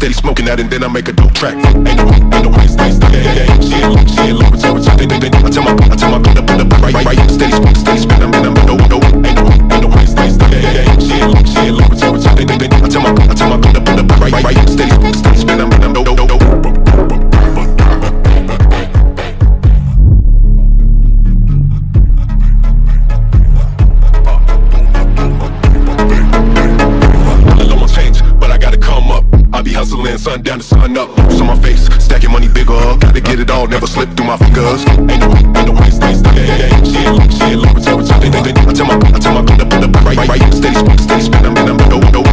steady smoking that, and then I make a dope track. Ain't no way, stay. Shit, low return. I tell my put up, right. Steady spin, I'm no. Ain't no way, stay. Shit, low return. I tell my put up, right. Steady spin, I'm no. Hustling, sun down to sun up. Boots on my face, stacking money bigger. Gotta get it all, never slip through my fingers. Ain't no way, stay. Shit, low return. I tell my put up, right. Steady spin, I'm no.